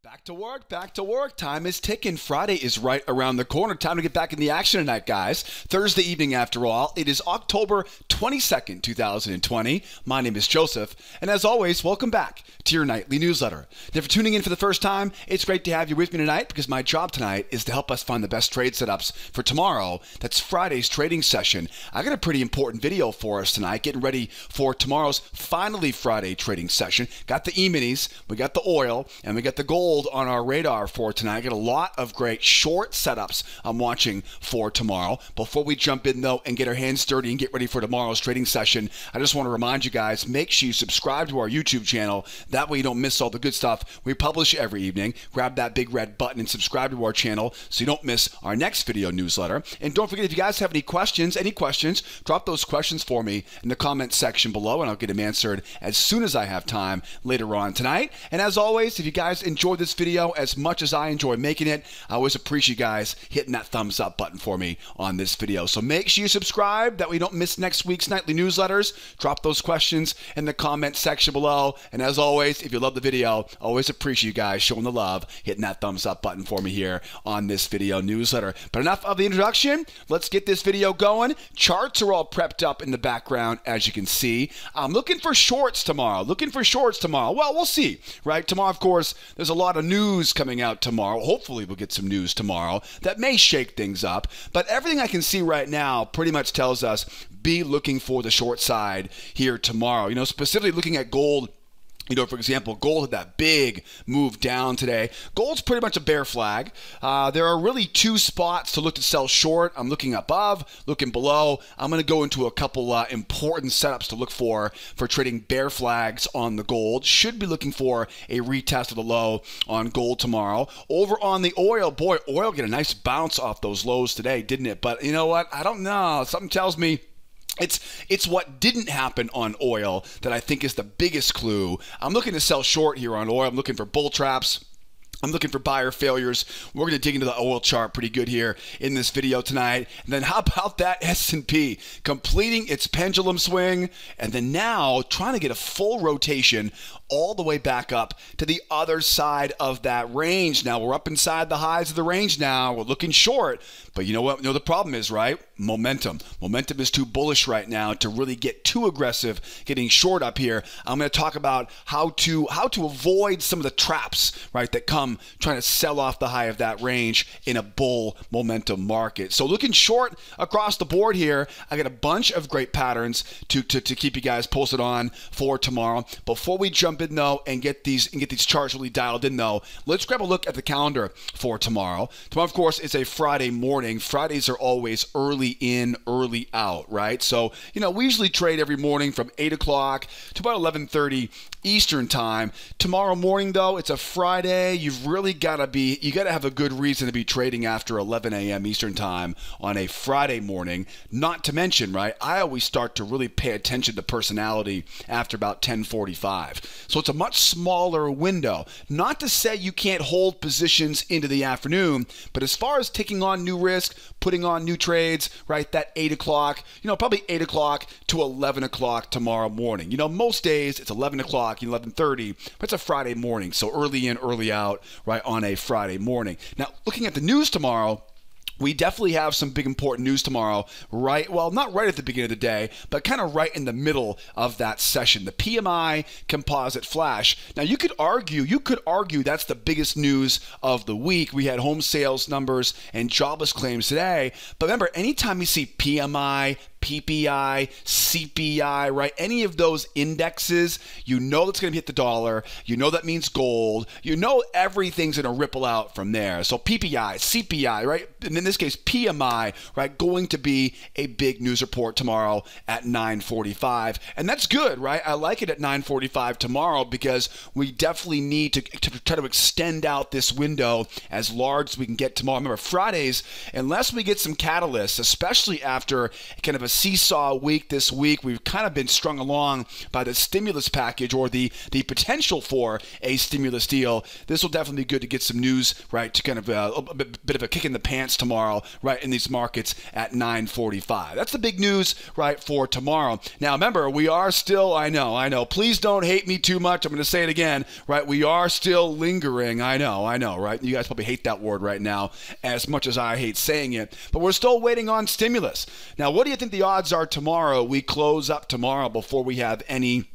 Back to work, back to work. Time is ticking. Friday is right around the corner. Time to get back in the action tonight, guys. Thursday evening, after all. It is October 22nd, 2020. My name is Joseph, and as always, welcome back to your nightly newsletter. Now, if you're tuning in for the first time, it's great to have you with me tonight because my job tonight is to help us find the best trade setups for tomorrow. That's Friday's trading session. I got a pretty important video for us tonight, getting ready for tomorrow's finally Friday trading session. Got the E-minis, we got the oil, and we got the gold on our radar for tonight. I got a lot of great short setups I'm watching for tomorrow. Before we jump in, though, and get our hands dirty and get ready for tomorrow's trading session, I just want to remind you guys, make sure you subscribe to our YouTube channel. That way you don't miss all the good stuff we publish every evening. Grab that big red button and subscribe to our channel so you don't miss our next video newsletter. And don't forget, if you guys have any questions, drop those questions for me in the comment section below, and I'll get them answered as soon as I have time later on tonight. And as always, if you guys enjoyed this video as much as I enjoy making it, I always appreciate you guys hitting that thumbs up button for me on this video. So make sure you subscribe, that way you don't miss next week's nightly newsletters. Drop those questions in the comment section below. And as always, if you love the video, I always appreciate you guys showing the love, hitting that thumbs up button for me here on this video newsletter. But enough of the introduction. Let's get this video going. Charts are all prepped up in the background, as you can see. I'm looking for shorts tomorrow. Well, we'll see, right? Tomorrow, of course, there's a lot of news coming out tomorrow. Hopefully we'll get some news tomorrow that may shake things up. But everything I can see right now pretty much tells us be looking for the short side here tomorrow. You know, specifically looking at gold. You know, for example, gold had that big move down today. Gold's pretty much a bear flag. There are really two spots to look to sell short. I'm looking above, looking below. I'm going to go into a couple important setups to look for trading bear flags on the gold. Should be looking for a retest of the low on gold tomorrow. Over on the oil, boy, oil get a nice bounce off those lows today, didn't it? But you know what? I don't know. Something tells me it's what didn't happen on oil that I think is the biggest clue. I'm looking to sell short here on oil. I'm looking for bull traps. I'm looking for buyer failures. We're going to dig into the oil chart pretty good here in this video tonight. And then how about that S&P completing its pendulum swing and then now trying to get a full rotation all the way back up to the other side of that range. Now we're up inside the highs of the range now. We're looking short. But you know what? You know the problem is, right? Momentum. Momentum is too bullish right now to really get too aggressive getting short up here. I'm going to talk about how to avoid some of the traps, right, that come trying to sell off the high of that range in a bull momentum market. So looking short across the board here. I got a bunch of great patterns to keep you guys posted on for tomorrow. Before we jump in though and get these charts really dialed in though, let's grab a look at the calendar for tomorrow. Tomorrow, of course, is a Friday morning. Fridays are always early in, early out, right? So, you know, we usually trade every morning from 8 o'clock to about 11:30 Eastern time. Tomorrow morning, though, it's a Friday. You've really got to have a good reason to be trading after 11 a.m. Eastern time on a Friday morning. Not to mention, right, I always start to really pay attention to personality after about 10:45. So it's a much smaller window. Not to say you can't hold positions into the afternoon, but as far as taking on new risk, putting on new trades, right, that 8 o'clock, you know, probably 8 o'clock to 11 o'clock tomorrow morning. You know, most days it's 11 o'clock, 11:30, but it's a Friday morning, so early in, early out, right, on a Friday morning. Now, looking at the news tomorrow, we definitely have some big important news tomorrow, right? Well, not right at the beginning of the day, but kind of right in the middle of that session. The PMI composite flash. Now, you could argue that's the biggest news of the week. We had home sales numbers and jobless claims today. But remember, anytime you see PMI, PPI, CPI, right? Any of those indexes, you know that's going to hit the dollar. You know that means gold. You know everything's going to ripple out from there. So PPI, CPI, right? And in this case, PMI, right? Going to be a big news report tomorrow at 9:45. And that's good, right? I like it at 9:45 tomorrow because we definitely need to try to extend out this window as large as we can get tomorrow. Remember, Fridays, unless we get some catalysts, especially after kind of a seesaw week this week. We've kind of been strung along by the stimulus package or the potential for a stimulus deal. This will definitely be good to get some news, right, to kind of a bit of a kick in the pants tomorrow, right, in these markets at 9:45. That's the big news, right, for tomorrow. Now, remember, we are still, I know, please don't hate me too much. I'm going to say it again, right, we are still lingering. I know, right? You guys probably hate that word right now as much as I hate saying it, but we're still waiting on stimulus. Now, what do you think the odds are tomorrow? We close up tomorrow before we have any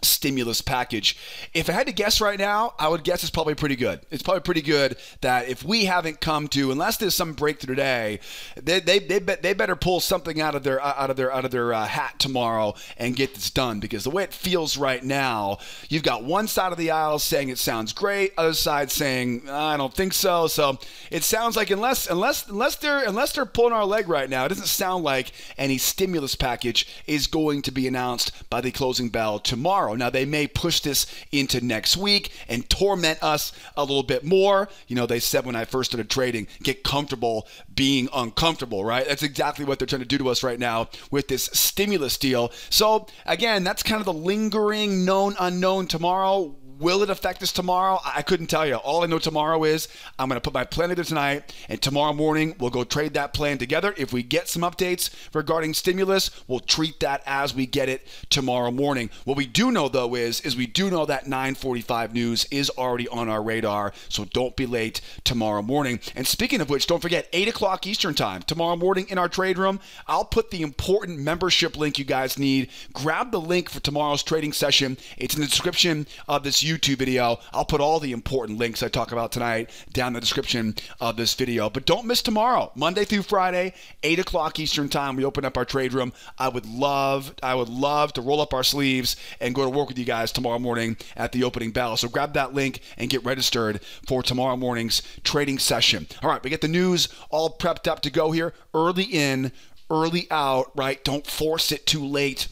stimulus package. If I had to guess right now, I would guess it's probably pretty good. It's probably pretty good that if we haven't come to, unless there's some breakthrough today, they better pull something out of their hat tomorrow and get this done, because the way it feels right now, you've got one side of the aisle saying it sounds great, other side saying I don't think so. So it sounds like unless they're pulling our leg right now, it doesn't sound like any stimulus package is going to be announced by the closing bell tomorrow. Now, they may push this into next week and torment us a little bit more. You know, they said when I first started trading, get comfortable being uncomfortable, right? That's exactly what they're trying to do to us right now with this stimulus deal. So, again, that's kind of the lingering known unknown tomorrow. Will it affect us tomorrow? I couldn't tell you. All I know tomorrow is I'm going to put my plan together tonight, and tomorrow morning we'll go trade that plan together. If we get some updates regarding stimulus, we'll treat that as we get it tomorrow morning. What we do know, though, is we do know that 9:45 news is already on our radar, so don't be late tomorrow morning. And speaking of which, don't forget, 8 o'clock Eastern Time, tomorrow morning in our trade room, I'll put the important membership link you guys need. Grab the link for tomorrow's trading session. It's in the description of this YouTube video. I'll put all the important links I talk about tonight down in the description of this video. But don't miss tomorrow, Monday through Friday, 8 o'clock Eastern Time. We open up our trade room. I would love to roll up our sleeves and go to work with you guys tomorrow morning at the opening bell. So grab that link and get registered for tomorrow morning's trading session. All right, we get the news all prepped up to go here. Early in, early out, right? Don't force it too late.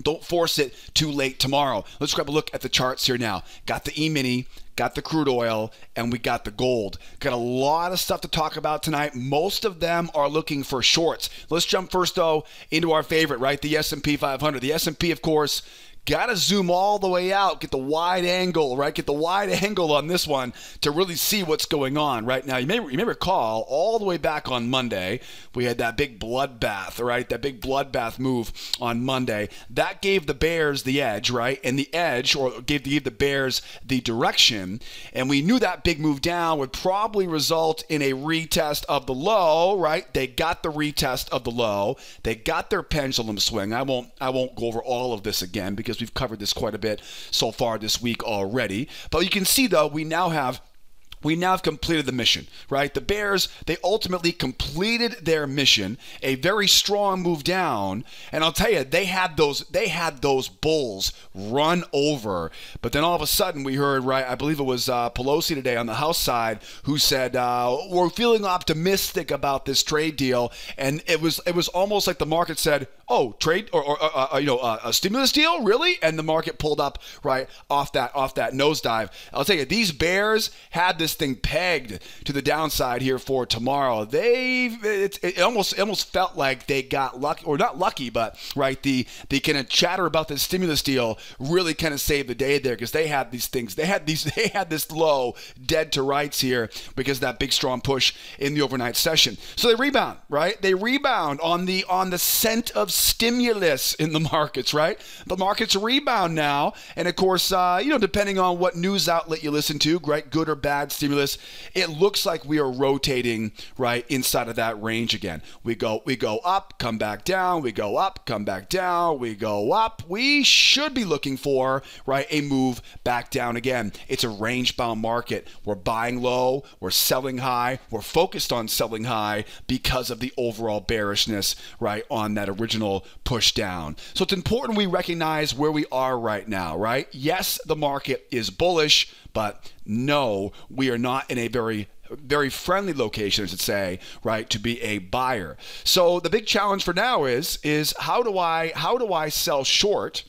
Don't force it too late tomorrow. Let's grab a look at the charts here now. Got the E-mini, got the crude oil, and we got the gold. Got a lot of stuff to talk about tonight. Most of them are looking for shorts. Let's jump first, though, into our favorite, right? The S&P 500. The S&P, of course, got to zoom all the way out, get the wide angle, right? Get the wide angle on this one to really see what's going on right now. You may recall all the way back on Monday, we had that big bloodbath, right? That big bloodbath move on Monday. That gave the bears the edge, right? And the edge, or gave the bears the direction. And we knew that big move down would probably result in a retest of the low, right? They got the retest of the low. They got their pendulum swing. I won't go over all of this again because we've covered this quite a bit so far this week already. But you can see, though, we now have completed the mission, right? The bears, they ultimately completed their mission, a very strong move down, and I'll tell you, they had those bulls run over. But then all of a sudden we heard, right, I believe it was Pelosi today on the House side who said, we're feeling optimistic about this trade deal, and it was almost like the market said, oh, trade or a stimulus deal, really? And the market pulled up right off that nosedive. I'll tell you, these bears had this thing pegged to the downside here for tomorrow. It almost felt like they got lucky, or not lucky, but right, the kind of chatter about this stimulus deal really kind of saved the day there, because they had these things. They had this low dead to rights here because of that big strong push in the overnight session. So they rebound, right? They rebound on the scent of stimulus in the markets, right? The markets rebound now, and of course, depending on what news outlet you listen to, right, good or bad stimulus, it looks like we are rotating right inside of that range again. We go up, come back down. We go up, come back down. We go up. We should be looking for right a move back down again. It's a range-bound market. We're buying low. We're selling high. We're focused on selling high because of the overall bearishness right on that original push down. So it's important we recognize where we are right now, right? Yes, the market is bullish, but no, we are not in a very friendly location, I should say, right, to be a buyer. So the big challenge for now is how do I sell short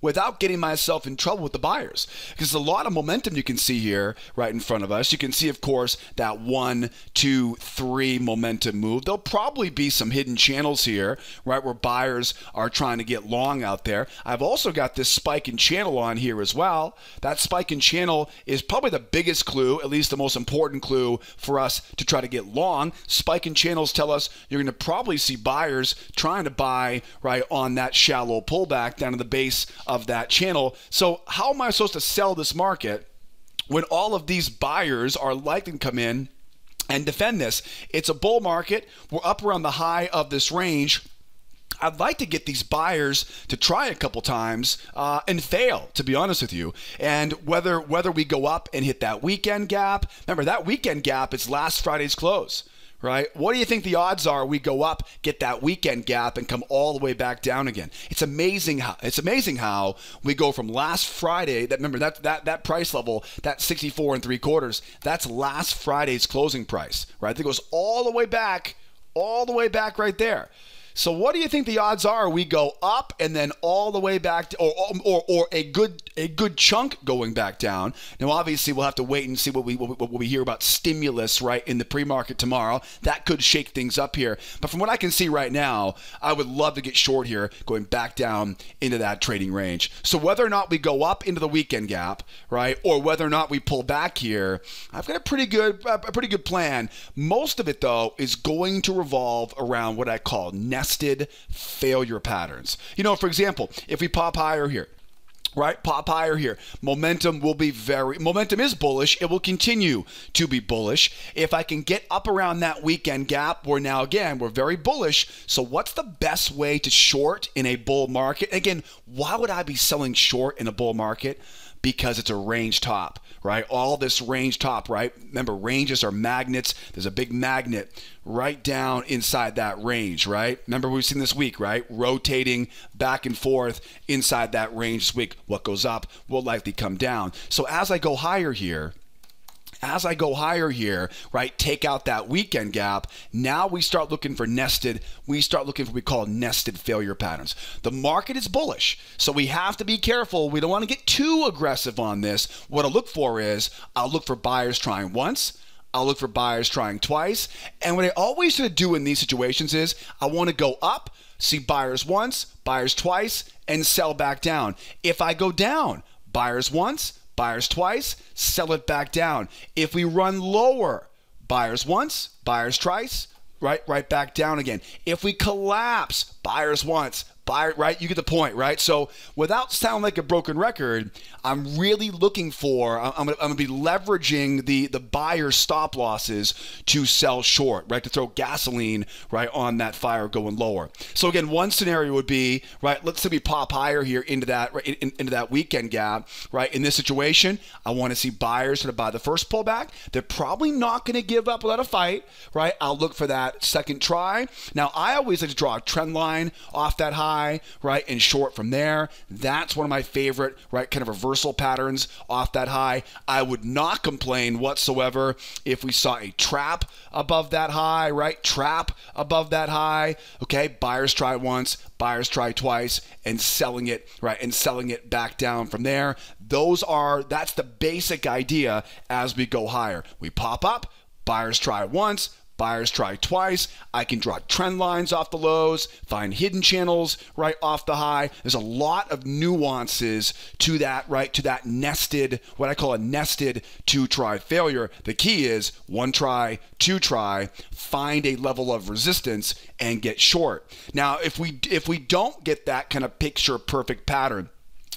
without getting myself in trouble with the buyers. Because there's a lot of momentum you can see here right in front of us. You can see, of course, that 1, 2, 3 momentum move. There'll probably be some hidden channels here, right, where buyers are trying to get long out there. I've also got this spike in channel on here as well. That spike in channel is probably the biggest clue, at least the most important clue for us to try to get long. Spike in channels tell us you're going to probably see buyers trying to buy right on that shallow pullback down to the base of that channel. So how am I supposed to sell this market when all of these buyers are likely to come in and defend this? It's a bull market. We're up around the high of this range. I'd like to get these buyers to try a couple times and fail, to be honest with you. And whether we go up and hit that weekend gap, remember that weekend gap is last Friday's close. Right? What do you think the odds are we go up, get that weekend gap, and come all the way back down again? It's amazing how we go from last Friday. Remember that price level, that 64 3/4. That's last Friday's closing price, right? It goes all the way back right there. So what do you think the odds are we go up and then all the way back to, or a good chunk going back down? Now obviously we'll have to wait and see what we hear about stimulus right in the pre-market tomorrow. That could shake things up here. But from what I can see right now, I would love to get short here going back down into that trading range. So whether or not we go up into the weekend gap, right, or whether or not we pull back here, I've got a pretty good plan. Most of it though is going to revolve around what I call nested failure patterns. You know, for example, if we pop higher here, right? Pop higher here. Momentum is bullish. It will continue to be bullish. If I can get up around that weekend gap, we're very bullish. So what's the best way to short in a bull market? Again, why would I be selling short in a bull market? Because it's a range top, right? All this range top, right? Remember, ranges are magnets. There's a big magnet right down inside that range, right? Remember we've seen this week, right? Rotating back and forth inside that range this week. What goes up will likely come down. So as I go higher here, right, take out that weekend gap, now we start looking for what we call nested failure patterns. The market is bullish, so we have to be careful. We don't want to get too aggressive on this. What I'll look for is, I'll look for buyers trying once, I'll look for buyers trying twice, and what I always sort of do in these situations is, I want to go up, see buyers once, buyers twice, and sell back down. If I go down, buyers once, buyers twice, sell it back down. If we run lower, buyers once, buyers twice, right back down again. If we collapse, buyers once, right? You get the point, right? So without sounding like a broken record, I'm really looking for, I'm gonna be leveraging the buyer stop losses to sell short, right? To throw gasoline, right, on that fire going lower. So again, one scenario would be, right, let's say we pop higher here into that, right, into that weekend gap, right? In this situation, I want to see buyers sort of buy the first pullback. They're probably not going to give up without a fight, right? I'll look for that second try. Now, I always like to draw a trend line off that high, right, and short from there. That's one of my favorite, right, kind of reversal patterns off that high. I would not complain whatsoever if we saw a trap above that high, right? Trap above that high. Okay, buyers try once, buyers try twice, and selling it, right, and selling it back down from there. That's the basic idea as we go higher. We pop up, buyers try once, buyers try twice. I can draw trend lines off the lows, find hidden channels right off the high. There's a lot of nuances to that, right? To that nested, what I call a nested two-try failure. The key is one try, two try, find a level of resistance and get short. Now, if we don't get that kind of picture perfect pattern,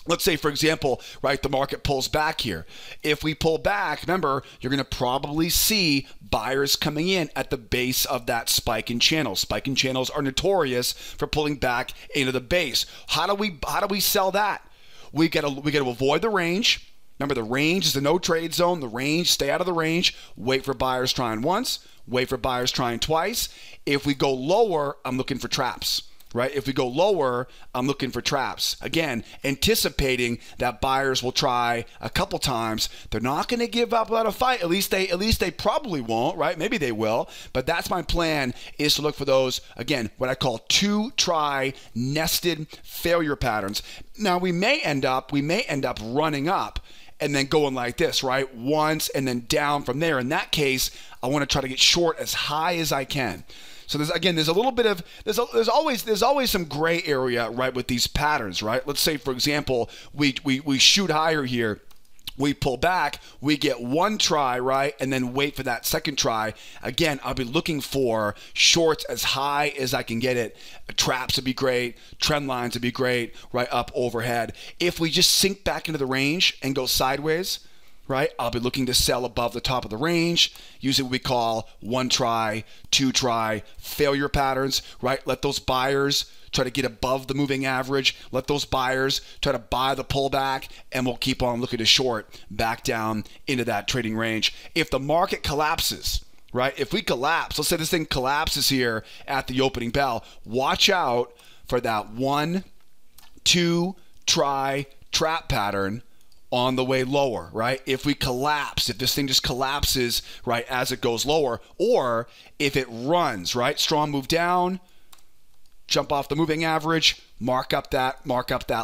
let's say, for example, right, the market pulls back here. If we pull back, remember, you're going to probably see buyers coming in at the base of that spike in channel. Spike in channels are notorious for pulling back into the base. How do we sell that? We got to avoid the range. Remember, the range is the no trade zone. The range, stay out of the range. Wait for buyers trying once. Wait for buyers trying twice. If we go lower, I'm looking for traps. right? If we go lower, I'm looking for traps. Again, anticipating that buyers will try a couple times. They're not going to give up without a fight. At least they probably won't, right? Maybe they will, but that's my plan, is to look for those, again, what I call 2-try nested failure patterns. Now we may end up running up and then going like this, right? Once and then down from there. In that case, I want to try to get short as high as I can. So there's a little bit of there's always some gray area, right, with these patterns, right? Let's say, for example, we shoot higher here. We pull back, we get one try, right, and then wait for that second try. Again, I'll be looking for shorts as high as I can get it. Traps would be great, trend lines would be great, right, up overhead. If we just sink back into the range and go sideways, right, I'll be looking to sell above the top of the range, using what we call 1-try, 2-try failure patterns, right? Let those buyers try to get above the moving average. Let those buyers try to buy the pullback, and we'll keep on looking to short back down into that trading range. If the market collapses, right, if we collapse, let's say this thing collapses here at the opening bell, watch out for that 1-2-try trap pattern on the way lower, right? If we collapse, if this thing just collapses, right, as it goes lower, or if it runs, right, strong move down, jump off the moving average, mark up that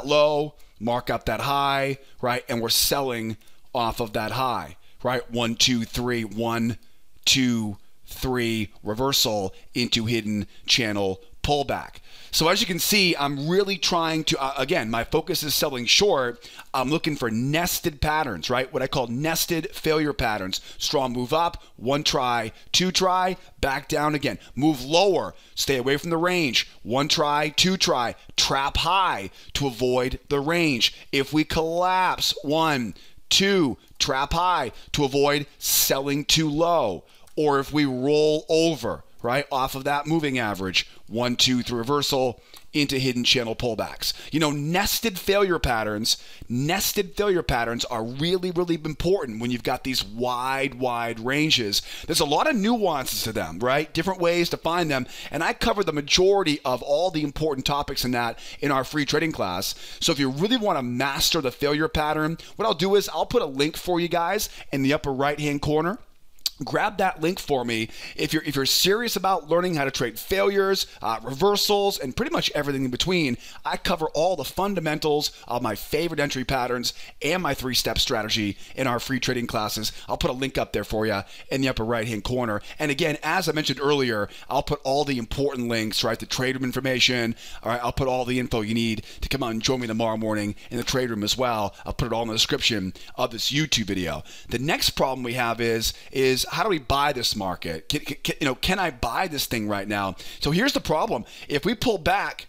low, mark up that high, right, and we're selling off of that high, right? 1, 2, 3, 1, 2, 3 reversal into hidden channel pullback. So as you can see, I'm really trying to, again, my focus is selling short. I'm looking for nested patterns, right? What I call nested failure patterns. Strong move up, 1-try, 2-try, back down again. Move lower, stay away from the range. 1-try, 2-try, trap high to avoid the range. If we collapse, 1, 2, trap high to avoid selling too low. Or if we roll over, right, off of that moving average, 1, 2, 3 reversal into hidden channel pullbacks. You know, nested failure patterns are really, really important when you've got these wide ranges. There's a lot of nuances to them, right? Different ways to find them. And I cover the majority of all the important topics in that in our free trading class. So if you really want to master the failure pattern, what I'll do is I'll put a link for you guys in the upper right-hand corner. Grab that link for me if you're serious about learning how to trade failures, reversals, and pretty much everything in between. I cover all the fundamentals of my favorite entry patterns and my 3-step strategy in our free trading classes. I'll put a link up there for you in the upper right-hand corner. And again, as I mentioned earlier, I'll put all the important links, right? The trade room information. All right, I'll put all the info you need to come out and join me tomorrow morning in the trade room as well. I'll put it all in the description of this YouTube video. The next problem we have is how do we buy this market? Can I buy this thing right now? So here's the problem. If we pull back,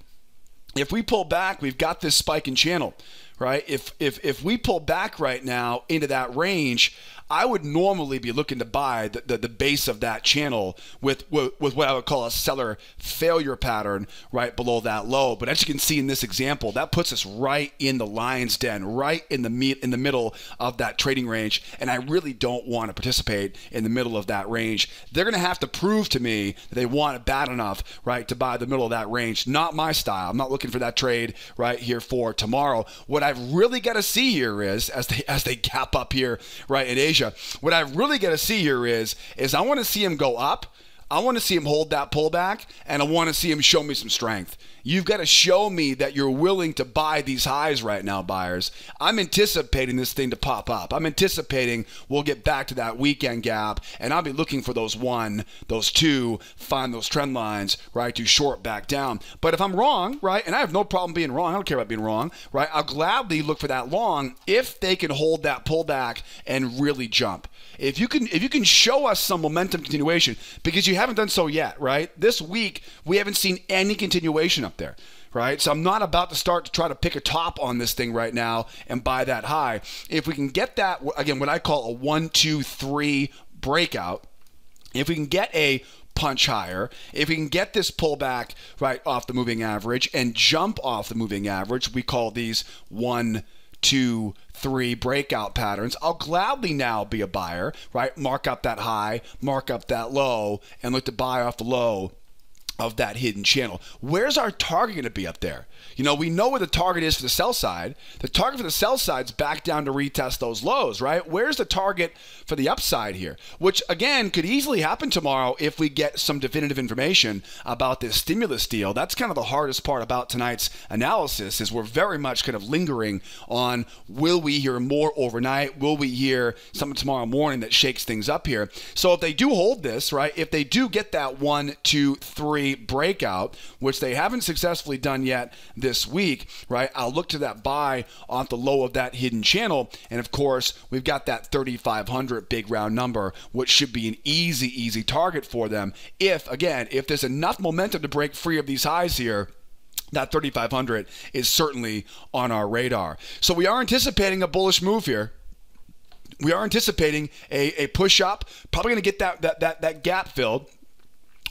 we've got this spike in channel, right? If we pull back right now into that range, I would normally be looking to buy the base of that channel with what I would call a seller failure pattern right below that low. But as you can see in this example, that puts us right in the lion's den, right in the middle of that trading range. And I really don't want to participate in the middle of that range. They're going to have to prove to me that they want it bad enough, right, to buy the middle of that range. Not my style. I'm not looking for that trade right here for tomorrow. What I've really got to see here is, as they gap up here, right, in Asia, what I really got to see here is I want to see him go up. I want to see him hold that pullback, and I want to see him show me some strength. You've got to show me that you're willing to buy these highs right now, buyers. I'm anticipating this thing to pop up. I'm anticipating we'll get back to that weekend gap, and I'll be looking for those 1, those 2, find those trend lines, right, to short back down. But if I'm wrong, right, and I have no problem being wrong, I don't care about being wrong, right, I'll gladly look for that long if they can hold that pullback and really jump. If you can show us some momentum continuation, because you haven't done so yet, right? This week, we haven't seen any continuation up there, right? So I'm not about to start to try to pick a top on this thing right now and buy that high. If we can get that, again, what I call a 1, 2, 3 breakout, if we can get a punch higher, if we can get this pullback right off the moving average and jump off the moving average, we call these 1, 2, 3 breakout patterns, I'll gladly now be a buyer, right? Mark up that high, mark up that low, and look to buy off the low of that hidden channel. Where's our target going to be up there? You know, we know where the target is for the sell side. The target for the sell side is back down to retest those lows, right? Where's the target for the upside here? Which, again, could easily happen tomorrow if we get some definitive information about this stimulus deal. That's kind of the hardest part about tonight's analysis, is we're very much kind of lingering on, will we hear more overnight? Will we hear something tomorrow morning that shakes things up here? So if they do hold this, right, if they do get that 1, 2, 3 breakout, which they haven't successfully done yet this week, right, I'll look to that buy off the low of that hidden channel. And of course, we've got that 3,500 big round number, which should be an easy target for them. If there's enough momentum to break free of these highs here, that 3,500 is certainly on our radar. So we are anticipating a bullish move here. We are anticipating a push up, probably going to get that gap filled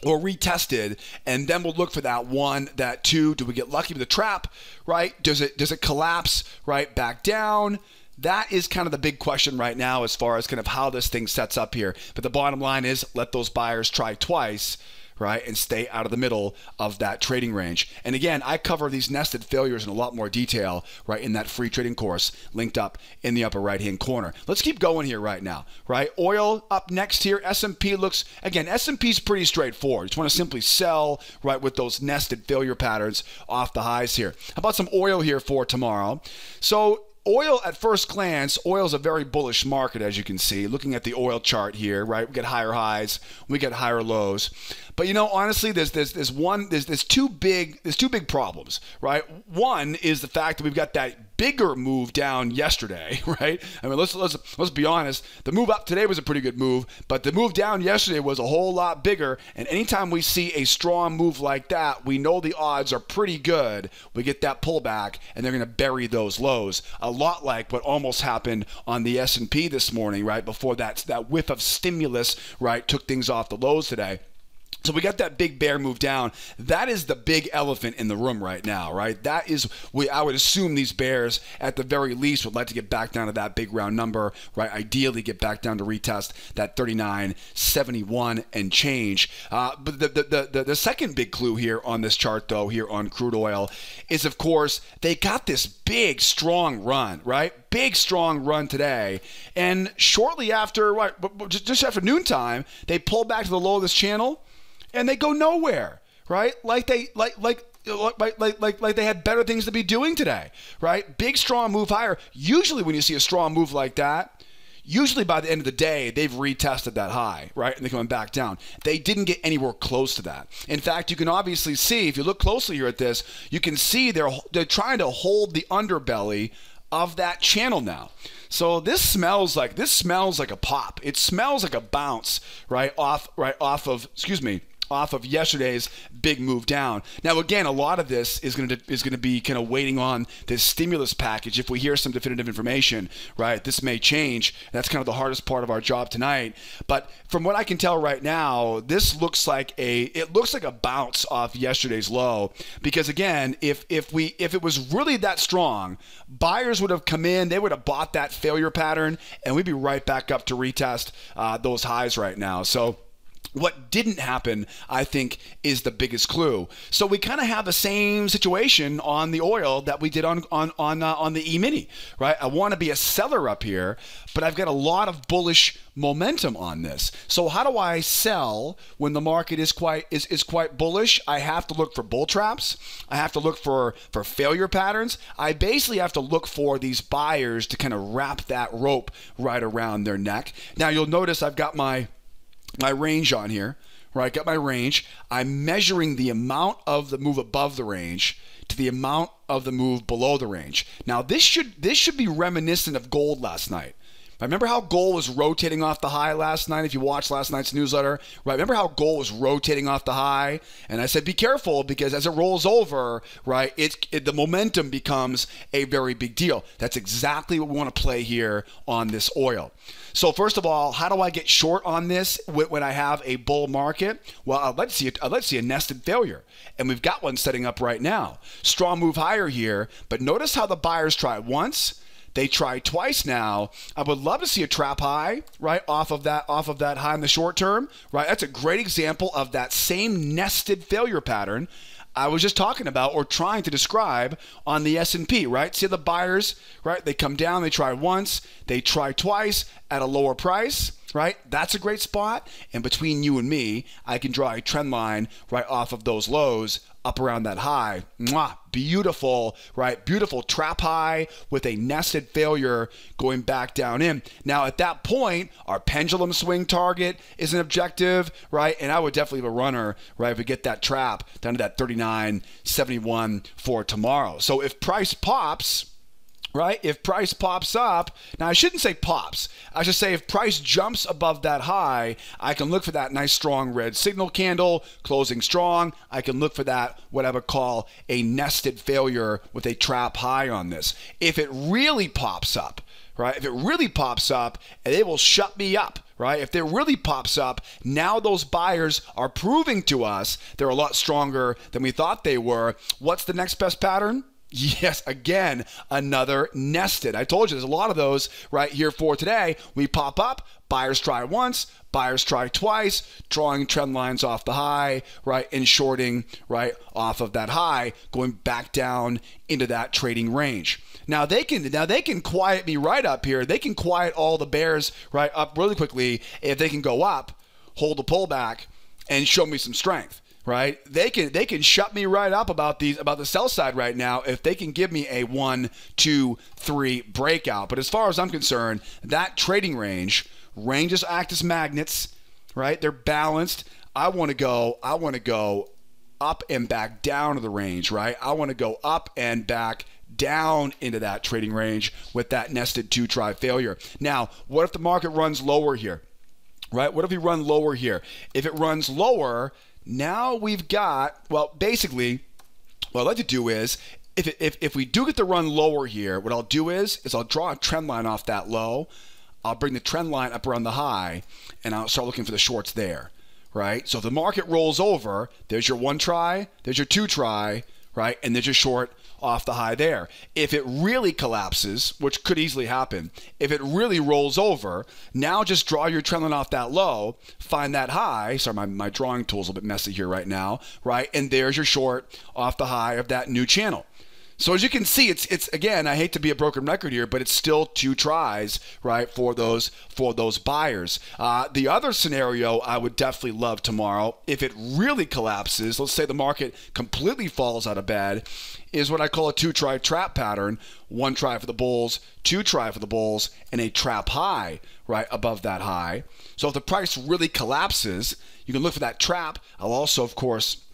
or retested, and then we'll look for that 1, that 2. Do we get lucky with the trap, right? Does it collapse, right, back down? That is kind of the big question right now as far as kind of how this thing sets up here. But the bottom line is, let those buyers try twice, right, and stay out of the middle of that trading range. And again, I cover these nested failures in a lot more detail, right, in that free trading course linked up in the upper right-hand corner. Let's keep going here right now, right? Oil up next here. S&P looks, again, S&P's pretty straightforward. You just want to simply sell, right, with those nested failure patterns off the highs here. How about some oil here for tomorrow? So oil, at first glance, oil is a very bullish market, as you can see. Looking at the oil chart here, right? We get higher highs, we get higher lows. But you know, honestly, there's two big problems, right? One is the fact that we've got that bigger move down yesterday, right? I mean, let's be honest. The move up today was a pretty good move, but the move down yesterday was a whole lot bigger. And anytime we see a strong move like that, we know the odds are pretty good. We get that pullback, and they're going to bury those lows. A lot like what almost happened on the S&P this morning, right? Before that whiff of stimulus, right, took things off the lows today. So we got that big bear move down. That is the big elephant in the room right now, right? That is, I would assume these bears at the very least would like to get back down to that big round number, right? Ideally get back down to retest that 39.71 and change. But the second big clue here on this chart, though, here on crude oil, is of course they got this big strong run, right? Big strong run today, and shortly after, right, just after noontime, they pull back to the low of this channel. And they go nowhere, right? Like they had better things to be doing today, right? Big strong move higher. Usually when you see a strong move like that, usually by the end of the day, they've retested that high, right? And they're coming back down. They didn't get anywhere close to that. In fact, you can obviously see, if you look closely here at this, you can see they're trying to hold the underbelly of that channel now. So this smells like a pop. It smells like a bounce, right, off of yesterday's big move down. Now, again, a lot of this is going to be kind of waiting on this stimulus package. If we hear some definitive information, right, this may change. That's kind of the hardest part of our job tonight. But from what I can tell right now, this looks like a bounce off yesterday's low. Because again, if it was really that strong, buyers would have come in, they would have bought that failure pattern, and we'd be right back up to retest those highs right now. So what didn't happen, I think, is the biggest clue. So we kind of have the same situation on the oil that we did on the Emini, right? I want to be a seller up here, but I've got a lot of bullish momentum on this. So how do I sell when the market is quite bullish? I have to look for bull traps. I have to look for failure patterns. I basically have to look for these buyers to kind of wrap that rope right around their neck. Now you'll notice I've got my range on here, right? Got my range. I'm measuring the amount of the move above the range to the amount of the move below the range. Now this should be reminiscent of gold last night. Remember how gold was rotating off the high last night? If you watched last night's newsletter, right? Remember how gold was rotating off the high? And I said, be careful, because as it rolls over, right, the momentum becomes a very big deal. That's exactly what we want to play here on this oil. So first of all, how do I get short on this when I have a bull market? Well, I'd like to see a nested failure, and we've got one setting up right now. Strong move higher here, but notice how the buyers try once. They tried twice now. I would love to see a trap high, right, off of that high in the short term, right? That's a great example of that same nested failure pattern I was just talking about or trying to describe on the S&P, right? See the buyers, right? They come down, they try once, they try twice at a lower price, right? That's a great spot. And between you and me, I can draw a trend line right off of those lows up around that high. Mwah, beautiful, right? Beautiful trap high with a nested failure going back down in. Now, at that point, our pendulum swing target is an objective, right? And I would definitely have a runner, right, if we get that trap down to that 39.71 for tomorrow. So if price pops, right? If price pops up, now I shouldn't say pops. I should say if price jumps above that high, I can look for that nice strong red signal candle closing strong. I can look for that, what I would call a nested failure with a trap high on this. If it really pops up, right? If it really pops up, they will shut me up. Right? If it really pops up, now those buyers are proving to us they're a lot stronger than we thought they were. What's the next best pattern? Yes, again, another nested. I told you there's a lot of those right here for today. We pop up, buyers try once, buyers try twice, drawing trend lines off the high, right, and shorting right off of that high, going back down into that trading range. Now they can quiet me right up here. They can quiet all the bears right up really quickly if they can go up, hold a pullback, and show me some strength. Right? They can shut me right up about the sell side right now if they can give me a 1, 2, 3 breakout. But as far as I'm concerned, that trading ranges act as magnets, right? They're balanced. I want to go up and back down to the range, right? I want to go up and back down into that trading range with that nested 2-try failure. Now, what if the market runs lower here? Right? What if we run lower here? If it runs lower, now we've got, well, basically, what I'd like to do is, if we do get the run lower here, what I'll do is I'll draw a trend line off that low. I'll bring the trend line up around the high, and I'll start looking for the shorts there, right? So if the market rolls over, there's your 1 try, there's your 2 try, right? And there's your short off the high there. If it really collapses, which could easily happen, if it really rolls over, now just draw your trend line off that low, find that high. Sorry, my drawing tool's a little bit messy here right now, right? And there's your short off the high of that new channel. So as you can see, it's again, I hate to be a broken record here, but it's still 2 tries, right, for those buyers. The other scenario I would definitely love tomorrow, if it really collapses, let's say the market completely falls out of bed, is what I call a 2-try trap pattern. 1 try for the bulls, 2 try for the bulls, and a trap high right above that high. So if the price really collapses, you can look for that trap. I'll also, of course,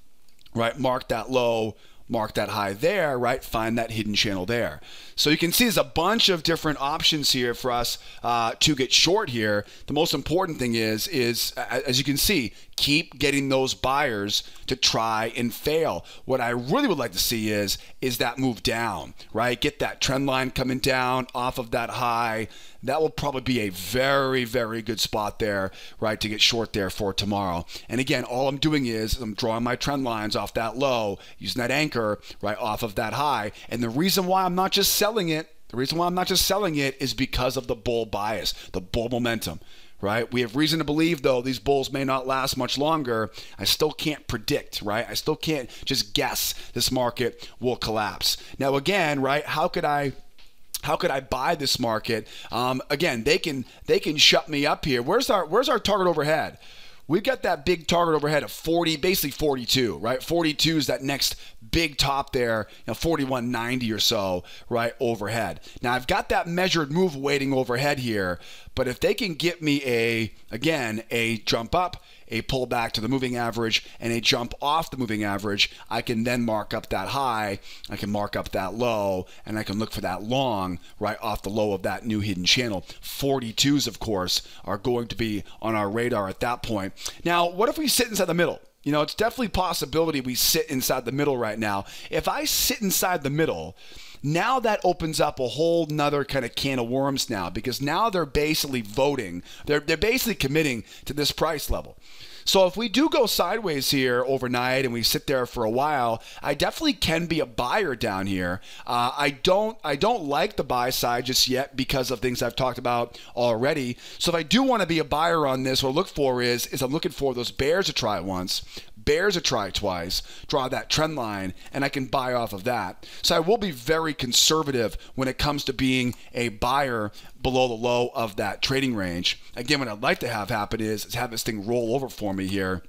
right, mark that low, mark that high there, right? Find that hidden channel there. So you can see there's a bunch of different options here for us to get short here. The most important thing is as you can see, keep getting those buyers to try and fail. What I really would like to see is that move down, right? Get that trend line coming down off of that high. That will probably be a very, very good spot there, right, to get short there for tomorrow. And again, all I'm doing is I'm drawing my trend lines off that low, using that anchor right off of that high. And the reason why I'm not just selling it, is because of the bull bias, the bull momentum. Right? We have reason to believe, though, these bulls may not last much longer. I still can't predict, right? I still can't just guess this market will collapse. Now, again, right, how could I buy this market? Again, they can shut me up here. Where's our target overhead? We've got that big target overhead of 40, basically 42, right? 42 is that next big top there, 41.90 or so, right, overhead. Now, I've got that measured move waiting overhead here, but if they can get me a jump up, a pullback to the moving average, and a jump off the moving average, I can then mark up that high, I can mark up that low, and I can look for that long right off the low of that new hidden channel. 42s, of course, are going to be on our radar at that point. Now, what if we sit inside the middle? You know, it's definitely a possibility we sit inside the middle right now. If I sit inside the middle, now that opens up a whole nother kind of can of worms now, because now they're basically voting. They're basically committing to this price level. So if we do go sideways here overnight and we sit there for a while, I definitely can be a buyer down here. I don't like the buy side just yet because of things I've talked about already. So if I do want to be a buyer on this, what I look for is I'm looking for those bears to try once, bears to try twice, draw that trend line, and I can buy off of that. So I will be very conservative when it comes to being a buyer below the low of that trading range. Again, what I'd like to have happen is have this thing roll over for me here,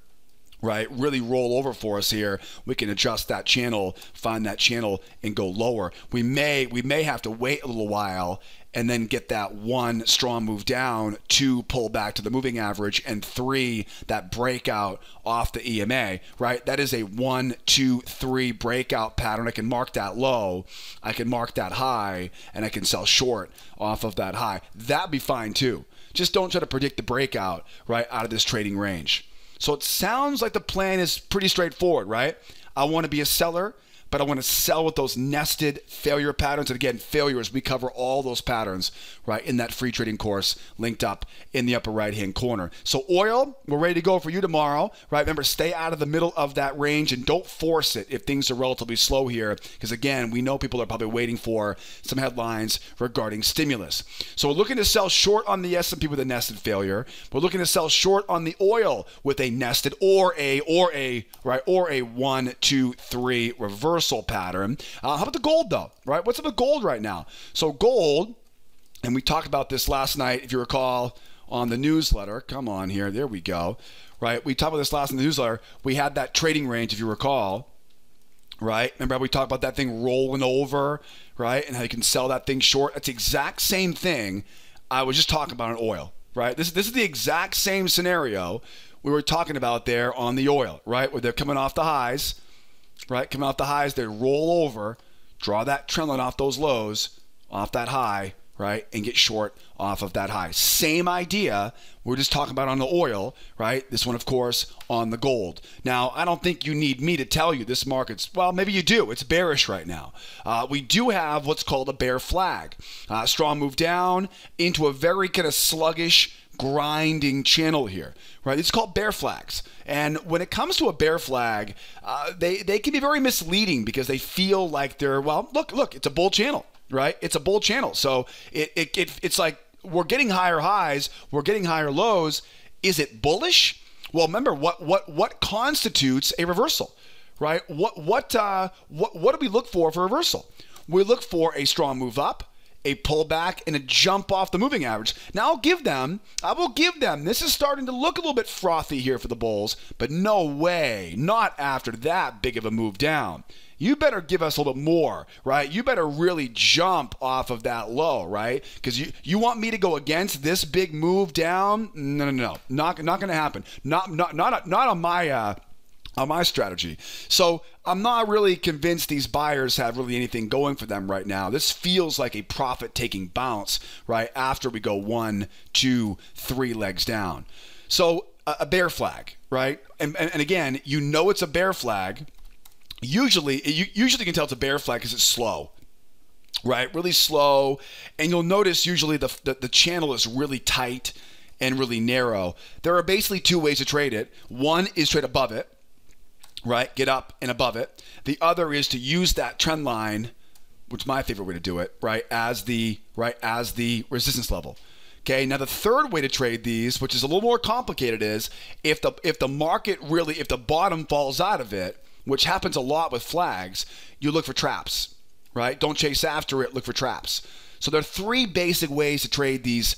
right? Really roll over for us here. We can adjust that channel, find that channel, and go lower. We may have to wait a little while and then get that 1, strong move down, 2, pull back to the moving average, and 3, that breakout off the EMA, right? That is a 1, 2, 3 breakout pattern. I can mark that low, I can mark that high, and I can sell short off of that high. That'd be fine too. Just don't try to predict the breakout, right, out of this trading range. So it sounds like the plan is pretty straightforward, right? I want to be a seller, but I want to sell with those nested failure patterns. And again, failures, we cover all those patterns, right, in that free trading course linked up in the upper right-hand corner. So oil, we're ready to go for you tomorrow, right? Remember, stay out of the middle of that range and don't force it if things are relatively slow here, because again, we know people are probably waiting for some headlines regarding stimulus. So we're looking to sell short on the S&P with a nested failure. We're looking to sell short on the oil with a nested or a 1, 2, 3 reversal pattern. How about the gold though, right? What's up with gold right now? So gold, and we talked about this last night, if you recall, on the newsletter. Come on here, there we go, right? We talked about this last in the newsletter. We had that trading range, if you recall, right? Remember how we talked about that thing rolling over, right? And how you can sell that thing short. That's the exact same thing I was just talking about on oil, right? This is the exact same scenario we were talking about there on the oil, right? Where they're coming off the highs, right? Coming off the highs, they roll over, draw that trend line off those lows, off that high, right? And get short off of that high. Same idea we're just talking about on the oil, right? This one, of course, on the gold. Now, I don't think you need me to tell you this market's, well, maybe you do. It's bearish right now. We do have what's called a bear flag. Strong move down into a very kind of sluggish, grinding channel here, right? It's called bear flags. And when it comes to a bear flag, they can be very misleading because they feel like they're, well, look, it's a bull channel, right? It's a bull channel. So it's like we're getting higher highs, we're getting higher lows. Is it bullish? Well, remember what constitutes a reversal, right? What do we look for a reversal? We look for a strong move up, a pullback, and a jump off the moving average. Now I will give them, this is starting to look a little bit frothy here for the bulls, but no way, not after that big of a move down. You better give us a little bit more, right? You better really jump off of that low, right? Because you want me to go against this big move down? No. Not going to happen. Not on my strategy. So I'm not really convinced these buyers have really anything going for them right now. This feels like a profit-taking bounce, right, after we go 1, 2, 3 legs down. So a bear flag, right? And again, you know it's a bear flag. Usually you can tell it's a bear flag because it's slow, right? Really slow. And you'll notice usually the channel is really tight and really narrow. There are basically 2 ways to trade it. One is trade above it, right? Get up and above it. The other is to use that trend line, which is my favorite way to do it, right, as the resistance level. Okay, now the third way to trade these, which is a little more complicated, is if the market really, if the bottom falls out of it, which happens a lot with flags, you look for traps, right? Don't chase after it, look for traps. So there are 3 basic ways to trade these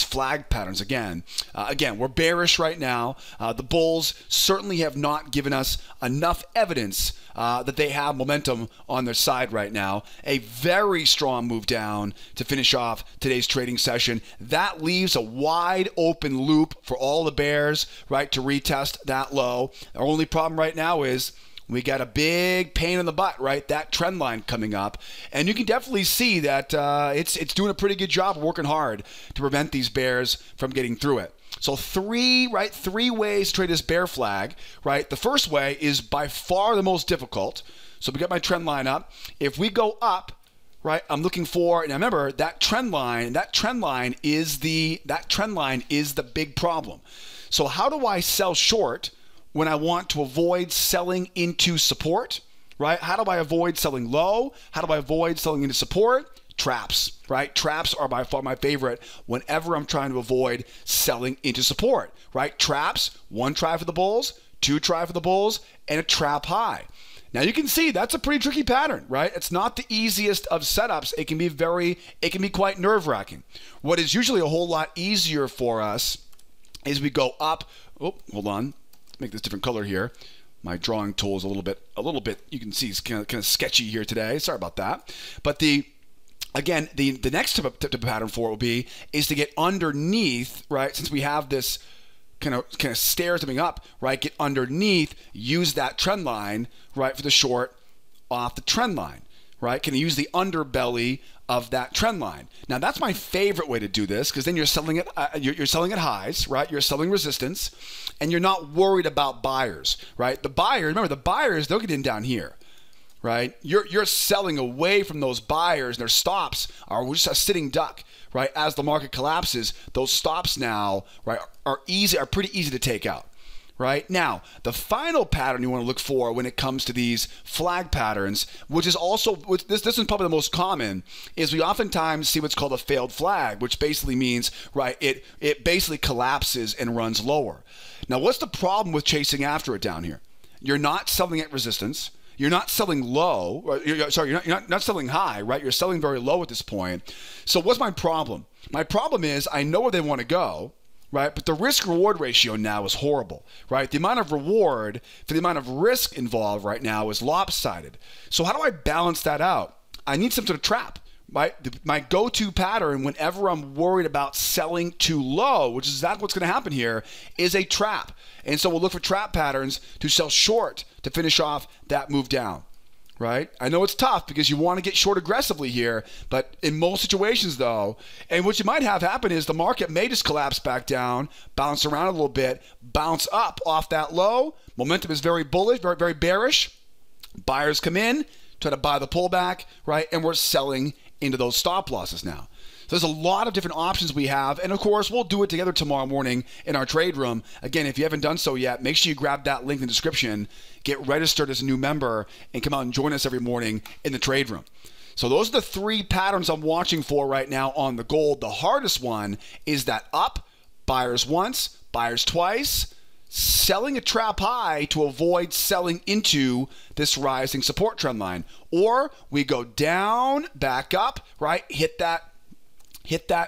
flag patterns. Again, we're bearish right now. The bulls certainly have not given us enough evidence that they have momentum on their side right now. A very strong move down to finish off today's trading session. That leaves a wide open loop for all the bears, right, to retest that low. Our only problem right now is we got a big pain in the butt, right? That trend line coming up. And you can definitely see that it's doing a pretty good job working hard to prevent these bears from getting through it. So 3 ways to trade this bear flag, right? The first way is by far the most difficult. So we got my trend line up. If we go up, right? I'm looking for, and remember that trend line is the big problem. So how do I sell short when I want to avoid selling into support, right? How do I avoid selling low? How do I avoid selling into support? Traps, right? Traps are by far my favorite whenever I'm trying to avoid selling into support, right? Traps, one try for the bulls, two try for the bulls, and a trap high. Now you can see that's a pretty tricky pattern, right? It's not the easiest of setups. It can be quite nerve-wracking. What is usually a whole lot easier for us is we go up. Oh, hold on. Let's make this different color here. My drawing tool is a little bit, you can see it's kind of sketchy here today. Sorry about that. But the next type of pattern for it is to get underneath, right? Since we have this kind of stairs coming up, right? Get underneath, use that trend line, right, for the short off the trend line, right? Can you use the underbelly of that trend line? Now that's my favorite way to do this, because then you're selling it, you're selling at highs, right? You're selling resistance, and you're not worried about buyers, right? The buyers, remember the buyers, they'll get in down here, right? You're selling away from those buyers. Their stops are just a sitting duck, right? As the market collapses, those stops now, right, are pretty easy to take out, right? Now, the final pattern you want to look for when it comes to these flag patterns, which is this is probably the most common, is we oftentimes see what's called a failed flag, which basically means, right, it basically collapses and runs lower. Now, what's the problem with chasing after it down here? You're not selling at resistance. You're not selling low. You're not selling high, right? You're selling very low at this point. So what's my problem? My problem is I know where they want to go, right? But the risk-reward ratio now is horrible, right? The amount of reward for the amount of risk involved right now is lopsided. So how do I balance that out? I need some sort of trap, right? My go-to pattern whenever I'm worried about selling too low, which is exactly what's going to happen here, is a trap. And so we'll look for trap patterns to sell short to finish off that move down, right? I know it's tough because you want to get short aggressively here, but in most situations though, and what you might have happen is the market may just collapse back down, bounce around a little bit, bounce up off that low. Momentum is very bullish, very, very bearish. Buyers come in, try to buy the pullback, right? And we're selling into those stop losses now. So there's a lot of different options we have, and of course we'll do it together tomorrow morning in our trade room. Again, if you haven't done so yet, make sure you grab that link in the description, get registered as a new member, and come out and join us every morning in the trade room. So those are the three patterns I'm watching for right now on the gold. The hardest one is that up, buyers once, buyers twice, selling a trap high to avoid selling into this rising support trend line. Or we go down, back up, right? Hit that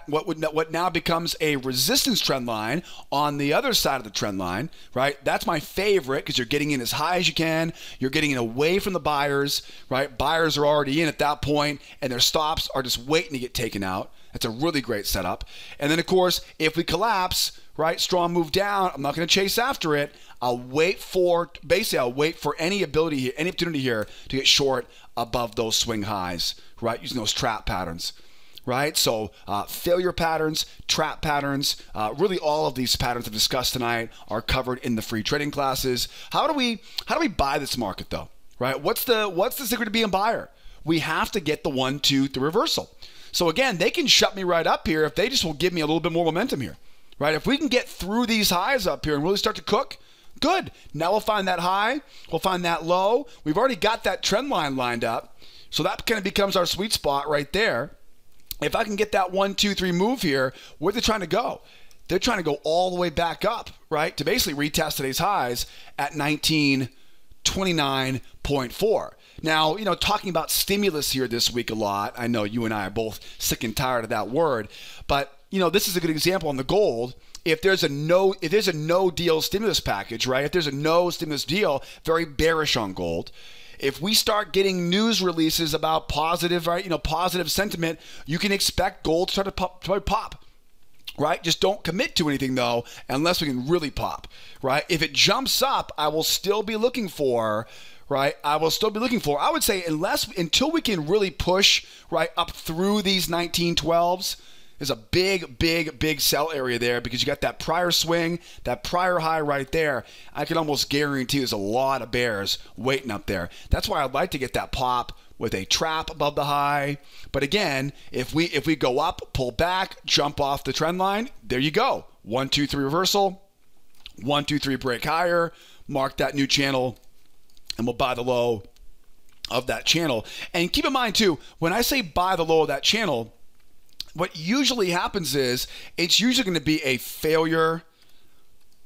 what now becomes a resistance trend line on the other side of the trend line, right? That's my favorite because you're getting in as high as you can. You're getting in away from the buyers, right? Buyers are already in at that point, and their stops are just waiting to get taken out. That's a really great setup. And then, of course, if we collapse, right, strong move down, I'm not going to chase after it. I'll wait for any opportunity here to get short above those swing highs, right, using those trap patterns. Right? So failure patterns, trap patterns, really all of these patterns I've discussed tonight are covered in the free trading classes. How do we buy this market though? Right? What's the secret to being a buyer? We have to get the 1, 2, 3 reversal. So again, they can shut me right up here if they just will give me a little bit more momentum here. Right? If we can get through these highs up here and really start to cook, good. Now we'll find that high, we'll find that low. We've already got that trend line lined up. So that kind of becomes our sweet spot right there. If I can get that 1, 2, 3 move here, where are they trying to go? They're trying to go all the way back up, right? To basically retest today's highs at 1929.4. Now, talking about stimulus here this week a lot. I know you and I are both sick and tired of that word, but this is a good example on the gold. If there's a no deal stimulus package, right? If there's a no stimulus deal, very bearish on gold. If we start getting news releases about positive, right, positive sentiment, you can expect gold to start to pop, right? Just don't commit to anything though, unless we can really pop, right? If it jumps up, I will still be looking for, right? I would say until we can really push right up through these 1912s. There's a big sell area there because you got that prior swing, that prior high right there. I can almost guarantee there's a lot of bears waiting up there. That's why I'd like to get that pop with a trap above the high. But again, if we go up, pull back, jump off the trend line, there you go. 1, 2, 3 reversal. 1, 2, 3 break higher. Mark that new channel, and we'll buy the low of that channel. And keep in mind too, when I say buy the low of that channel, what usually happens is it's usually going to be a failure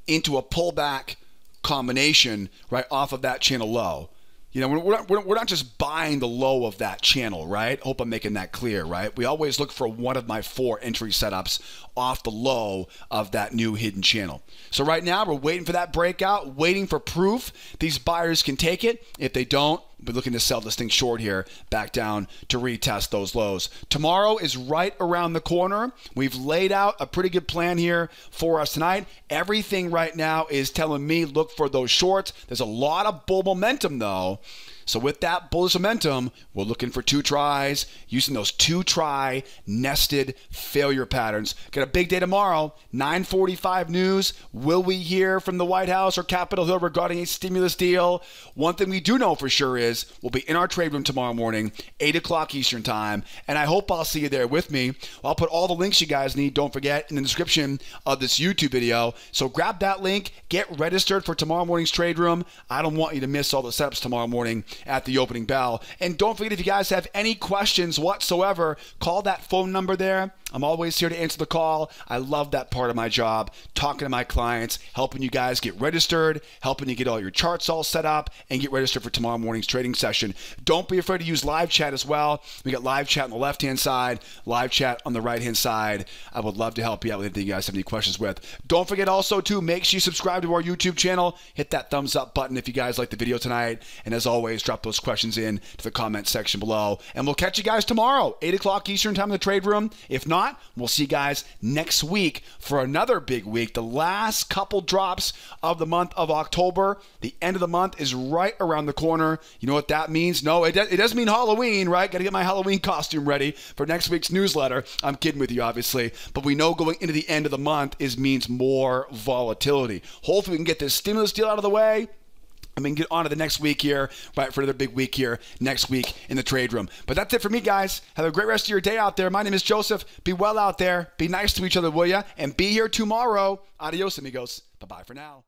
into a pullback combination right off of that channel low. You know, we're not just buying the low of that channel, right? Hope I'm making that clear, right? We always look for one of my 4 entry setups off the low of that new hidden channel. So right now we're waiting for that breakout, waiting for proof these buyers can take it. If they don't, we're looking to sell this thing short here, back down to retest those lows. Tomorrow is right around the corner. We've laid out a pretty good plan here for us tonight. Everything right now is telling me look for those shorts. There's a lot of bull momentum though. So with that bullish momentum, we're looking for 2 tries, using those 2 try nested failure patterns. Got a big day tomorrow, 9:45 news. Will we hear from the White House or Capitol Hill regarding a stimulus deal? One thing we do know for sure is we'll be in our trade room tomorrow morning, 8 o'clock Eastern time, and I hope I'll see you there with me. I'll put all the links you guys need, don't forget, in the description of this YouTube video. So grab that link, get registered for tomorrow morning's trade room. I don't want you to miss all the setups tomorrow morning at the opening bell. And don't forget, if you guys have any questions whatsoever, call that phone number there. I'm always here to answer the call. I love that part of my job, talking to my clients, helping you guys get registered, helping you get all your charts all set up, and get registered for tomorrow morning's trading session. Don't be afraid to use live chat as well. We got live chat on the left-hand side, live chat on the right-hand side. I would love to help you out with anything you guys have any questions with. Don't forget also to make sure you subscribe to our YouTube channel. Hit that thumbs up button if you guys like the video tonight. And as always, drop those questions in to the comment section below. And we'll catch you guys tomorrow, 8 o'clock Eastern time in the trade room. If not, we'll see you guys next week for another big week. The last couple drops of the month of October. The end of the month is right around the corner. You know what that means? No, it doesn't mean Halloween, right? Got to get my Halloween costume ready for next week's newsletter. I'm kidding with you, obviously. But we know going into the end of the month means more volatility. Hopefully we can get this stimulus deal out of the way. I mean, get on to the next week here, right, for another big week here next week in the trade room. But that's it for me, guys. Have a great rest of your day out there. My name is Joseph. Be well out there. Be nice to each other, will ya? And be here tomorrow. Adios, amigos. Bye-bye for now.